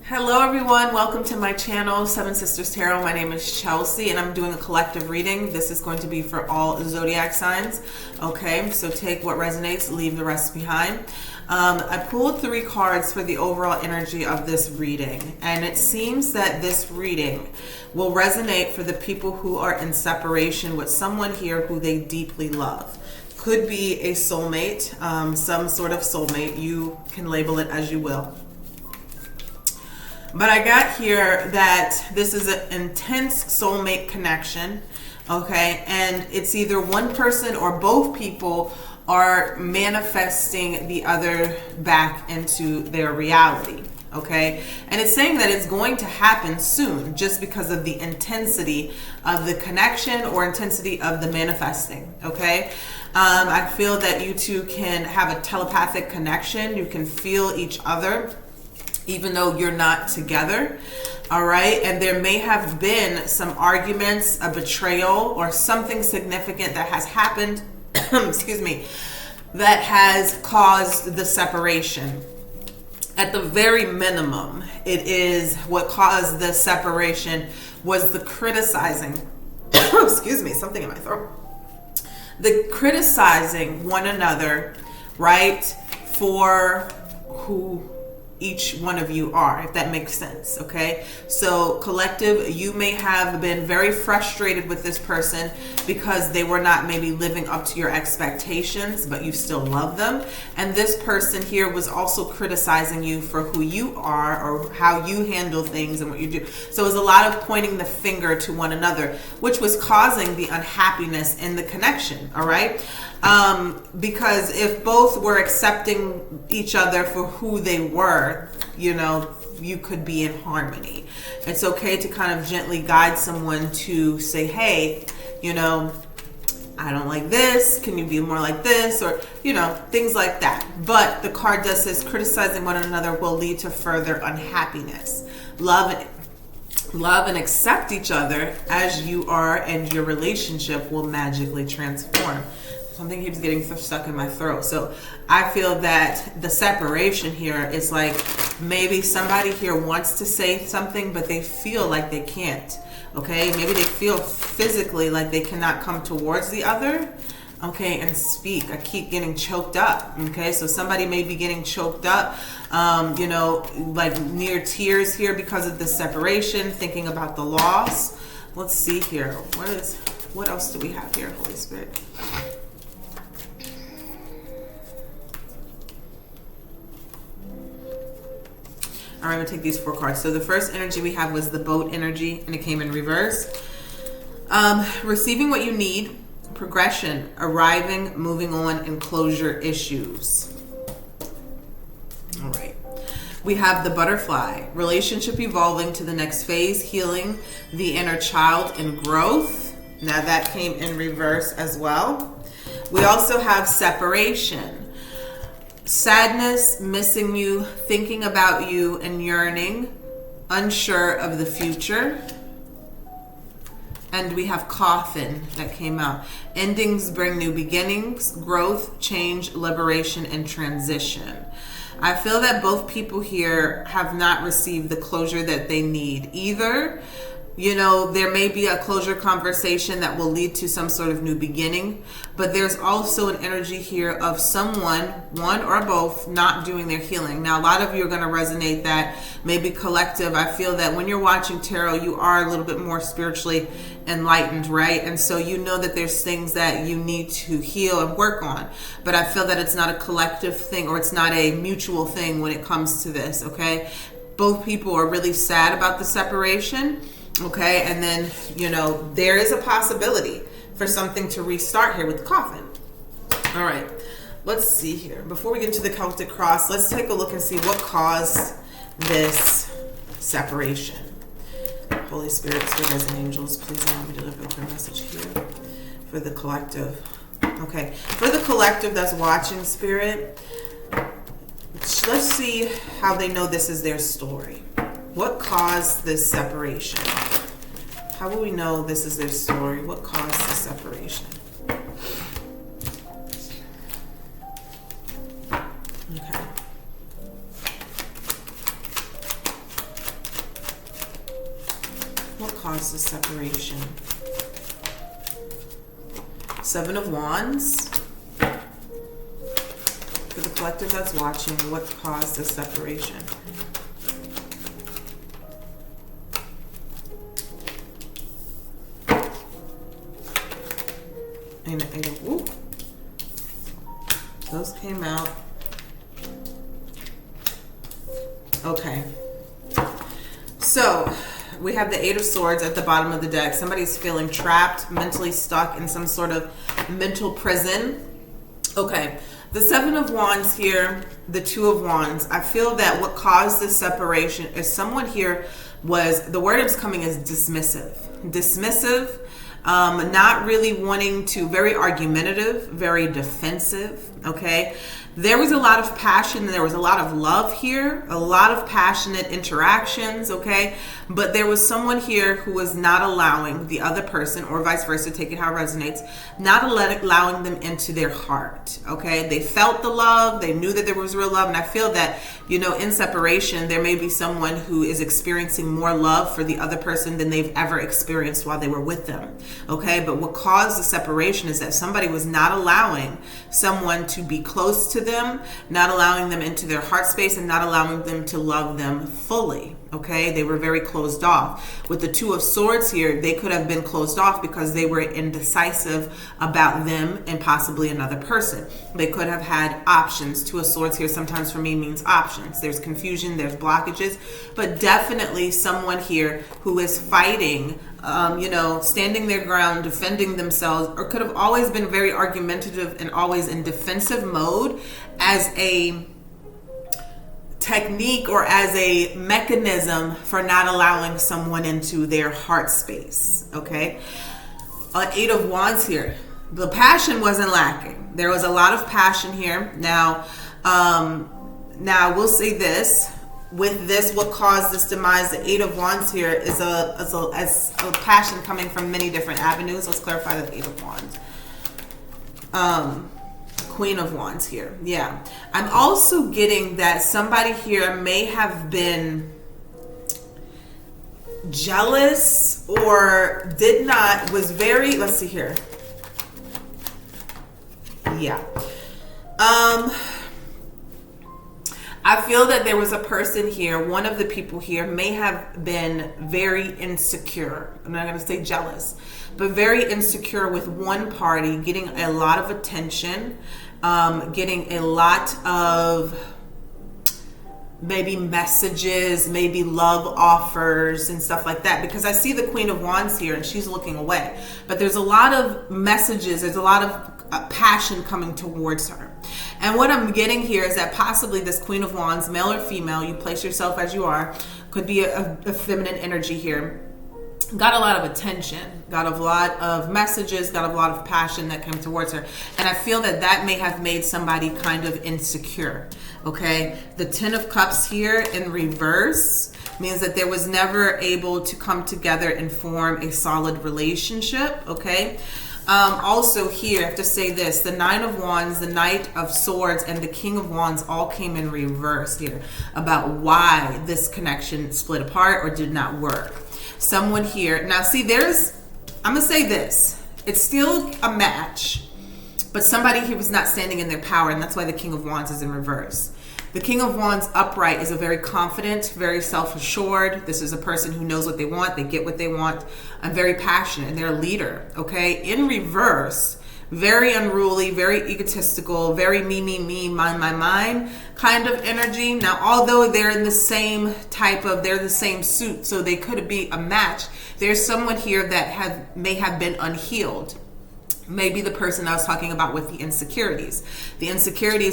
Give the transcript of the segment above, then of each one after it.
Hello everyone, welcome to my channel, Seven Sisters Tarot. My name is Chelsea and I'm doing a collective reading. This is going to be for all zodiac signs. Okay, so take what resonates, leave the rest behind. I pulled 3 cards for the overall energy of this reading, and it seems that this reading will resonate for the people who are in separation with someone here who they deeply love. Could be a soulmate, some sort of soulmate. You can label it as you will. But I got here that this is an intense soulmate connection, okay? And it's either one person or both people are manifesting the other back into their reality, okay? And it's saying that it's going to happen soon just because of the intensity of the connection or intensity of the manifesting, okay? I feel that you two can have a telepathic connection. You can feel each other even though you're not together, all right? And there may have been some arguments, a betrayal, or something significant that has happened, excuse me, that has caused the separation. At the very minimum, it is what caused the separation was the criticizing, excuse me, something in my throat. The criticizing one another, right, for who each one of you are, if that makes sense, okay? So collective, you may have been very frustrated with this person because they were not maybe living up to your expectations, but you still love them. And this person here was also criticizing you for who you are or how you handle things and what you do. So it was a lot of pointing the finger to one another, which was causing the unhappiness in the connection, all right? Because if both were accepting each other for who they were, you know, you could be in harmony. It's okay to kind of gently guide someone to say, hey, you know, I don't like this. Can you be more like this? Or, you know, things like that. But the card does says criticizing one another will lead to further unhappiness. Love and accept each other as you are, and your relationship will magically transform. Something keeps getting stuck in my throat. So I feel that the separation here is like maybe somebody here wants to say something, but they feel like they can't. Okay, maybe they feel physically like they cannot come towards the other, okay, and speak. I keep getting choked up. Okay, so somebody may be getting choked up, you know, like near tears here because of the separation, thinking about the loss. Let's see here. What else do we have here, Holy Spirit? All right, we'll take these 4 cards. So the first energy we have was the boat energy, and it came in reverse. Receiving what you need, progression, arriving, moving on, and closure issues. All right. We have the butterfly, relationship evolving to the next phase, healing the inner child and growth. Now that came in reverse as well. We also have separation. Sadness, missing you, thinking about you and yearning, unsure of the future. And we have coffin that came out. Endings bring new beginnings, growth, change, liberation, and transition. I feel that both people here have not received the closure that they need. Either, you know, there may be a closure conversation that will lead to some sort of new beginning, but there's also an energy here of someone, one or both, not doing their healing. Now, a lot of you are going to resonate that maybe collective. I feel that when you're watching tarot, you are a little bit more spiritually enlightened, right? And so you know that there's things that you need to heal and work on, but I feel that it's not a collective thing, or it's not a mutual thing when it comes to this, okay? Both people are really sad about the separation. Okay, and then, you know, there is a possibility for something to restart here with the coffin. All right, let's see here. Before we get into the Celtic cross, let's take a look and see what caused this separation. Holy Spirit, spirits, and angels, please allow me to deliver a clear message here for the collective. Okay, for the collective that's watching, Spirit, let's see how they know this is their story. What caused this separation? How will we know this is their story? What caused the separation? Okay. caused the separation? Seven of Wands. For the collective that's watching, what caused the separation? Ooh. Those came out. Okay. So we have the Eight of Swords at the bottom of the deck. Somebody's feeling trapped, mentally stuck in some sort of mental prison. Okay. The Seven of Wands here, the Two of Wands. I feel that what caused this separation is someone here was, the word is coming as dismissive. Dismissive. Not really wanting to, very argumentative, very defensive, okay? There was a lot of passion, there was a lot of love here, a lot of passionate interactions, okay? But there was someone here who was not allowing the other person, or vice versa, take it how it resonates, not allowing them into their heart, okay? They felt the love, they knew that there was real love, and I feel that, you know, in separation, there may be someone who is experiencing more love for the other person than they've ever experienced while they were with them, okay? But what caused the separation is that somebody was not allowing someone to be close to them, not allowing them into their heart space, and not allowing them to love them fully, okay? They were very closed off. With the Two of Swords here, they could have been closed off because they were indecisive about them and possibly another person. They could have had options. Two of Swords here sometimes for me means options. There's confusion, there's blockages, but definitely someone here who is fighting, you know, standing their ground, defending themselves, or could have always been very argumentative and always in defensive mode as a technique or as a mechanism for not allowing someone into their heart space, okay? Eight of Wands here. The passion wasn't lacking. There was a lot of passion here. Now I will say this. With this, what caused this demise, the Eight of Wands here is a passion coming from many different avenues. Let's clarify the Eight of Wands. Queen of Wands here. Yeah. I'm also getting that somebody here may have been jealous or was very, let's see here. Yeah. I feel that there was a person here, one of the people here may have been very insecure. I'm not going to say jealous, but very insecure with one party, getting a lot of attention, getting a lot of maybe messages, maybe love offers and stuff like that, because I see the Queen of Wands here and she's looking away, but there's a lot of messages, there's a lot of passion coming towards her. And what I'm getting here is that possibly this Queen of Wands, male or female, you place yourself as you are, could be a feminine energy here, got a lot of attention, got a lot of messages, got a lot of passion that came towards her. And I feel that that may have made somebody kind of insecure, okay? The Ten of Cups here in reverse means that there was never able to come together and form a solid relationship, okay? Also here, I have to say this, the Nine of Wands, the Knight of Swords, and the King of Wands all came in reverse here about why this connection split apart or did not work. Someone here, now see I'm going to say this, it's still a match, but somebody here was not standing in their power, and that's why the King of Wands is in reverse. The King of Wands upright is a very confident, very self-assured. This is a person who knows what they want. They get what they want. I'm very passionate, and they're a leader, okay? In reverse, very unruly, very egotistical, very me, mine kind of energy. Now, although they're in the same they're the same suit, so they could be a match, there's someone here that may have been unhealed. Maybe the person I was talking about with the insecurities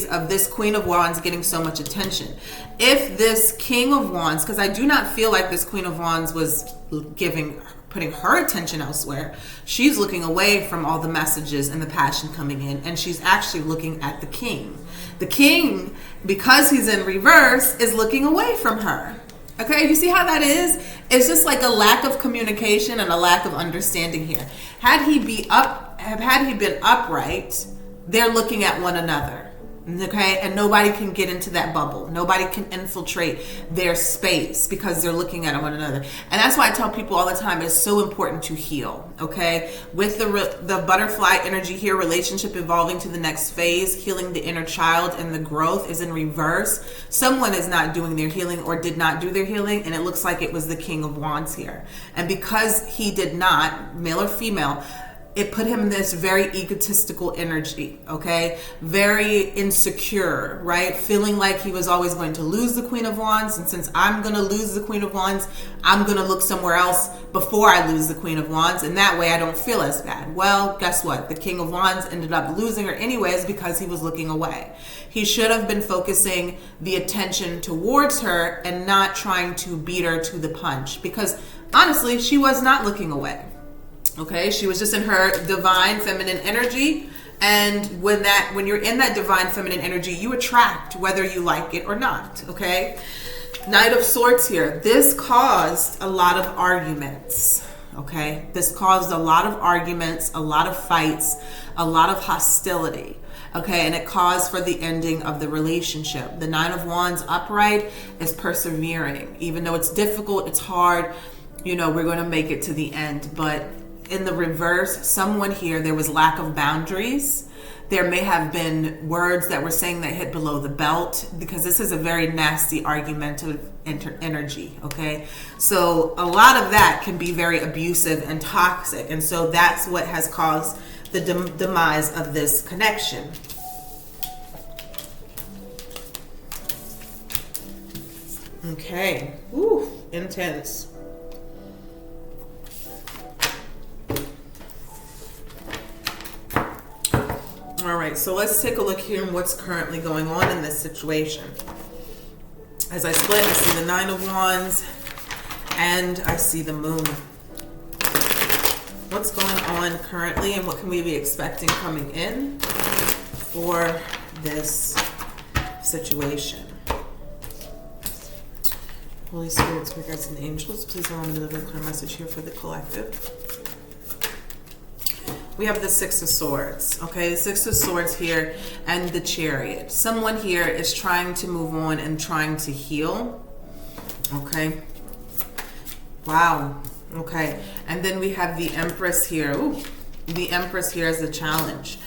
of this Queen of Wands getting so much attention. If this King of Wands, because I do not feel like this Queen of Wands was putting her attention elsewhere. She's looking away from all the messages and the passion coming in, and she's actually looking at the King. The King, because he's in reverse, is looking away from her. Okay, you see how that is? It's just like a lack of communication and a lack of understanding here. Had he been upright, they're looking at one another. Okay, and nobody can get into that bubble. Nobody can infiltrate their space because they're looking at one another. And that's why I tell people all the time, it's so important to heal. Okay, with the butterfly energy here, relationship evolving to the next phase, healing the inner child, and the growth is in reverse. Someone is not doing their healing or did not do their healing, and it looks like it was the King of Wands here. And because he did not, male or female, it put him in this very egotistical energy, okay? Very insecure, right? Feeling like he was always going to lose the Queen of Wands. And since I'm going to lose the Queen of Wands, I'm going to look somewhere else before I lose the Queen of Wands. And that way I don't feel as bad. Well, guess what? The King of Wands ended up losing her anyways because he was looking away. He should have been focusing the attention towards her and not trying to beat her to the punch. Because honestly, she was not looking away. Okay, she was just in her divine feminine energy, and when you're in that divine feminine energy, you attract whether you like it or not. Okay, Knight of Swords here. This caused a lot of arguments. Okay, this caused a lot of arguments, a lot of fights, a lot of hostility. Okay, and it caused for the ending of the relationship. The Nine of Wands upright is persevering, even though it's difficult, it's hard. You know, we're going to make it to the end, but in the reverse, someone here, there was lack of boundaries. There may have been words that were saying that hit below the belt, because this is a very nasty argumentative energy, okay? So a lot of that can be very abusive and toxic. And so that's what has caused the demise of this connection. Okay, ooh, intense. All right, so let's take a look here at what's currently going on in this situation. As I split, I see the Nine of Wands and I see the Moon. What's going on currently and what can we be expecting coming in for this situation? Holy Spirit, Spirit guides and angels, please allow me to deliver a clear message here for the collective. We have the Six of Swords, okay? The Six of Swords here and the Chariot. Someone here is trying to move on and trying to heal, okay? Wow, okay. And then we have the Empress here. Ooh, the Empress here is a challenge.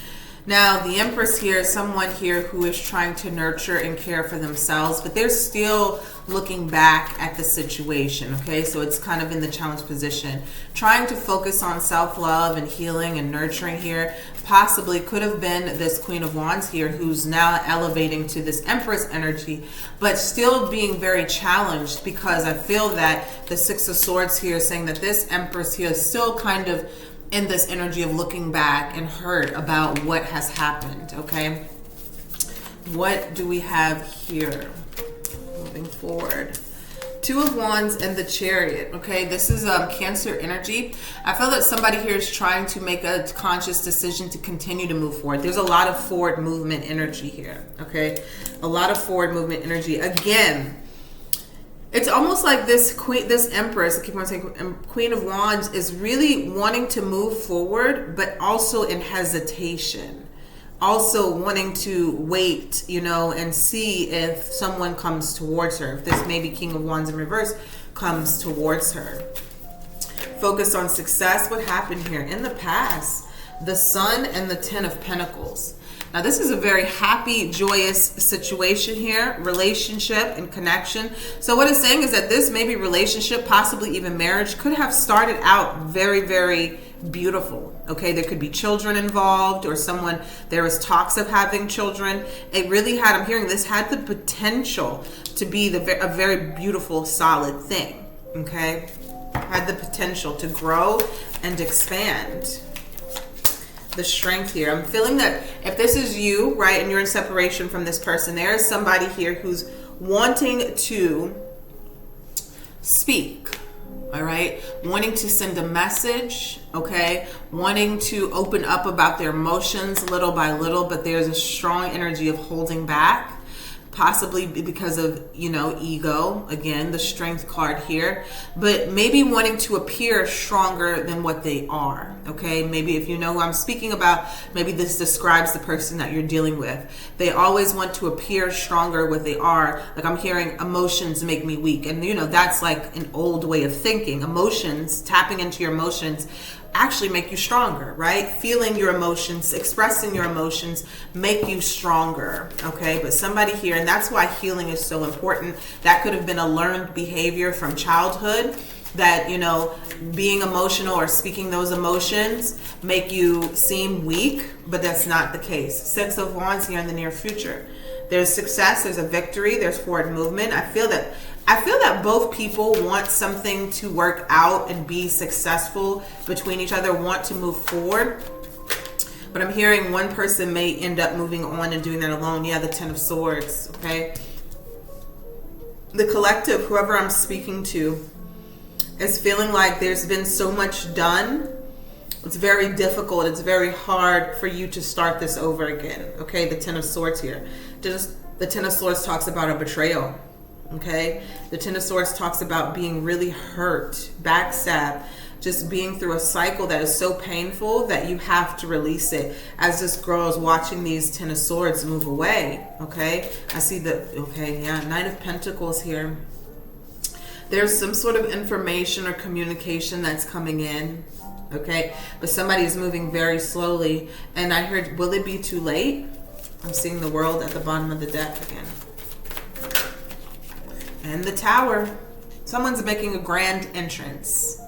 Now, the Empress here is someone here who is trying to nurture and care for themselves, but they're still looking back at the situation, okay? So it's kind of in the challenge position. Trying to focus on self-love and healing and nurturing here. Possibly could have been this Queen of Wands here who's now elevating to this Empress energy, but still being very challenged, because I feel that the Six of Swords here is saying that this Empress here is still kind of in this energy of looking back and hurt about what has happened, okay? What do we have here? Moving forward. Two of Wands and the Chariot, okay? This is Cancer energy. I feel that somebody here is trying to make a conscious decision to continue to move forward. There's a lot of forward movement energy here, okay? A lot of forward movement energy. Again, it's almost like this Empress, I keep on saying Queen of Wands, is really wanting to move forward, but also in hesitation. Also wanting to wait, you know, and see if someone comes towards her. If this maybe King of Wands in reverse comes towards her. Focus on success. What happened here? In the past, the Sun and the Ten of Pentacles. Now, this is a very happy, joyous situation here, relationship and connection. So what it's saying is that this maybe relationship, possibly even marriage, could have started out very, very beautiful. Okay, there could be children involved, or someone, there was talks of having children. It really had, I'm hearing this had the potential to be a very beautiful, solid thing. Okay, had the potential to grow and expand. The Strength here. I'm feeling that if this is you, right, and you're in separation from this person, there is somebody here who's wanting to speak, all right, wanting to send a message, okay, wanting to open up about their emotions little by little, but there's a strong energy of holding back. possibly because of, you know, ego, again, the strength card here, but maybe wanting to appear stronger than what they are, okay? Maybe if you know who I'm speaking about, maybe this describes the person that you're dealing with. They always want to appear stronger what they are. Like I'm hearing emotions make me weak. And, you know, that's like an old way of thinking. Emotions, tapping into your emotions, actually make you stronger, right? Feeling your emotions, expressing your emotions make you stronger, okay? But somebody here, and that's why healing is so important. That could have been a learned behavior from childhood that, you know, being emotional or speaking those emotions make you seem weak, but that's not the case. Six of Wands here in the near future. There's success, there's a victory, there's forward movement. I feel that both people want something to work out and be successful between each other, want to move forward. But I'm hearing one person may end up moving on and doing that alone. Yeah, the Ten of Swords, okay? The collective, whoever I'm speaking to, is feeling like there's been so much done. It's very difficult. It's very hard for you to start this over again, okay? The Ten of Swords here. The Ten of Swords talks about a betrayal. Okay, the Ten of Swords talks about being really hurt, backstab, just being through a cycle that is so painful that you have to release it. As this girl is watching these Ten of Swords move away, okay, I see Knight of Pentacles here. There's some sort of information or communication that's coming in, okay, but somebody is moving very slowly. And I heard, will it be too late? I'm seeing the World at the bottom of the deck again. And the Tower. Someone's making a grand entrance.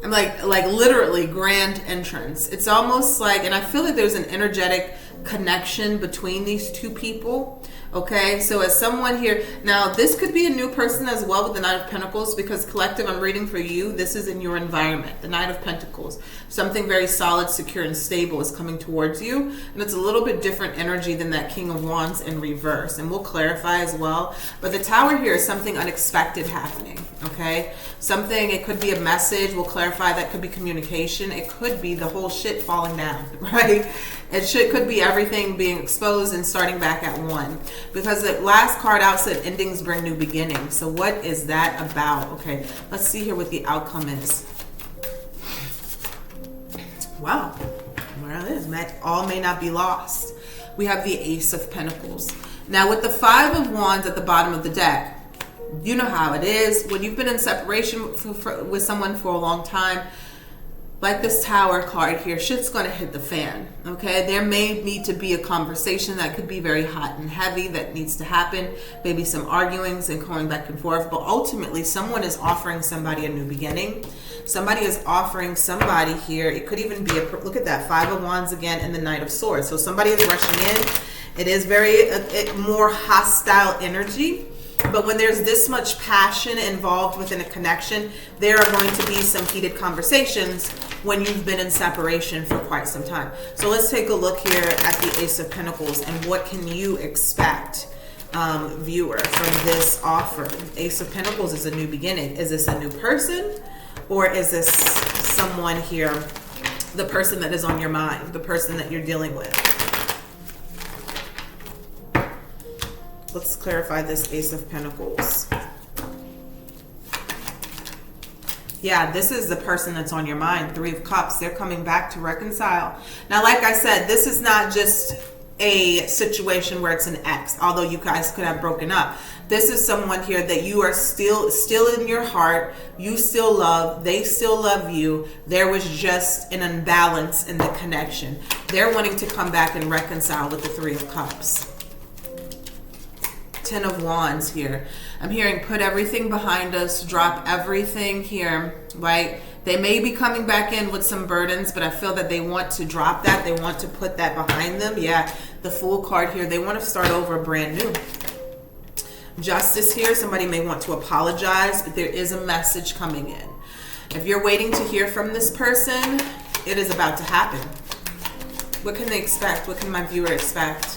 I'm like literally grand entrance. It's almost like, and I feel like there's an energetic connection between these two people. Okay, so as someone here, now this could be a new person as well with the Knight of Pentacles, because collective, I'm reading for you, this is in your environment, the Knight of Pentacles. Something very solid, secure, and stable is coming towards you, and it's a little bit different energy than that King of Wands in reverse, and we'll clarify as well. But the Tower here is something unexpected happening, okay? Something, it could be a message, we'll clarify, that could be communication, it could be the whole shit falling down, right? It could be everything being exposed and starting back at one. Because the last card out said endings bring new beginnings. So what is that about? Okay, let's see here what the outcome is. Wow. Well, it is. All may not be lost. We have the Ace of Pentacles. Now with the Five of Wands at the bottom of the deck, you know how it is. When you've been in separation with someone for a long time, like this Tower card here, shit's gonna hit the fan, okay? There may need to be a conversation that could be very hot and heavy that needs to happen, maybe some arguings and going back and forth, but ultimately someone is offering somebody a new beginning. Somebody is offering somebody here, it could even be look at that, Five of Wands again and the Knight of Swords. So somebody is rushing in. It is very more hostile energy. But when there's this much passion involved within a connection, there are going to be some heated conversations when you've been in separation for quite some time. So let's take a look here at the Ace of Pentacles and what can you expect, viewer, from this offer. Ace of Pentacles is a new beginning. Is this a new person, or is this someone here, the person that is on your mind, the person that you're dealing with? Let's clarify this Ace of Pentacles. Yeah, this is the person that's on your mind. Three of Cups. They're coming back to reconcile. Now, like I said, this is not just a situation where it's an ex, although you guys could have broken up. This is someone here that you are still in your heart. You still love. They still love you. There was just an imbalance in the connection. They're wanting to come back and reconcile with the Three of Cups. Ten of Wands here. I'm hearing put everything behind us, drop everything here, right? They may be coming back in with some burdens, but I feel that they want to drop that. They want to put that behind them. Yeah, the Fool card here. They want to start over brand new. Justice here. Somebody may want to apologize, but there is a message coming in. If you're waiting to hear from this person, it is about to happen. What can they expect? What can my viewer expect?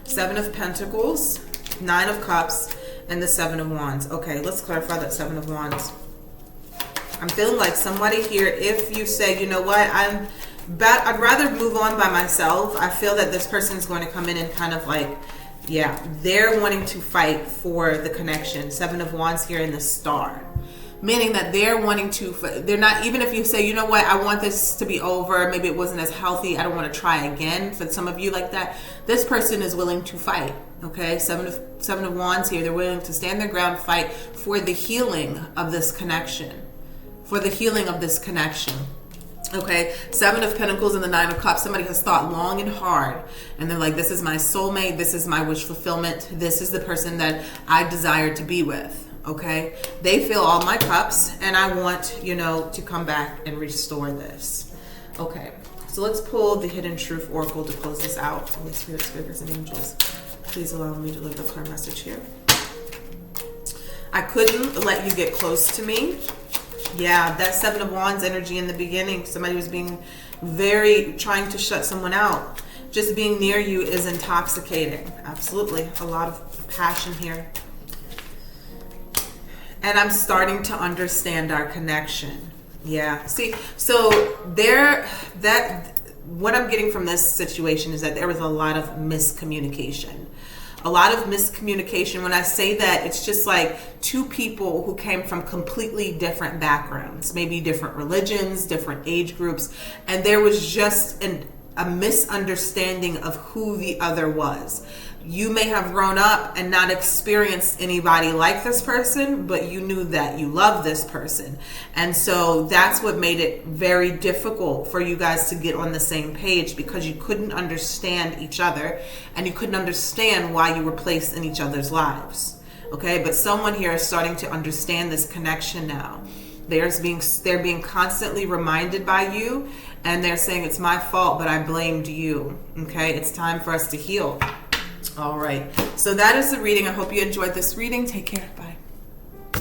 Seven of Pentacles, Nine of Cups, and the Seven of Wands. Okay, let's clarify that Seven of Wands. I'm feeling like somebody here, if you say, you know what, but I'd rather move on by myself. I feel that this person is going to come in and kind of like, yeah, they're wanting to fight for the connection. 7 of Wands here in the Star. Meaning that they're wanting to, they're not, even if you say, you know what, I want this to be over, maybe it wasn't as healthy, I don't want to try again, for some of you like that, this person is willing to fight, okay? Seven of Wands here, they're willing to stand their ground, fight for the healing of this connection. For the healing of this connection. Okay, 7 of Pentacles and the 9 of Cups. Somebody has thought long and hard, and they're like, this is my soulmate, this is my wish fulfillment, this is the person that I desire to be with. Okay, they fill all my cups, and I want, you know, to come back and restore this. Okay, so let's pull the Hidden Truth Oracle to close this out. Holy Spirit, Spirits, and Angels, please allow me to deliver a clear message here. I couldn't let you get close to me. Yeah, that 7 of Wands energy in the beginning. Somebody was being trying to shut someone out. Just being near you is intoxicating. Absolutely, a lot of passion here. And I'm starting to understand our connection. Yeah. See, so what I'm getting from this situation is that there was a lot of miscommunication. A lot of miscommunication. When I say that, it's just like two people who came from completely different backgrounds, maybe different religions, different age groups, and there was just a misunderstanding of who the other was. You may have grown up and not experienced anybody like this person, but you knew that you loved this person. And so that's what made it very difficult for you guys to get on the same page, because you couldn't understand each other and you couldn't understand why you were placed in each other's lives. Okay, but someone here is starting to understand this connection now. They're being constantly reminded by you, and they're saying, it's my fault, but I blamed you. Okay, it's time for us to heal. All right, so that is the reading. I hope you enjoyed this reading. Take care. Bye.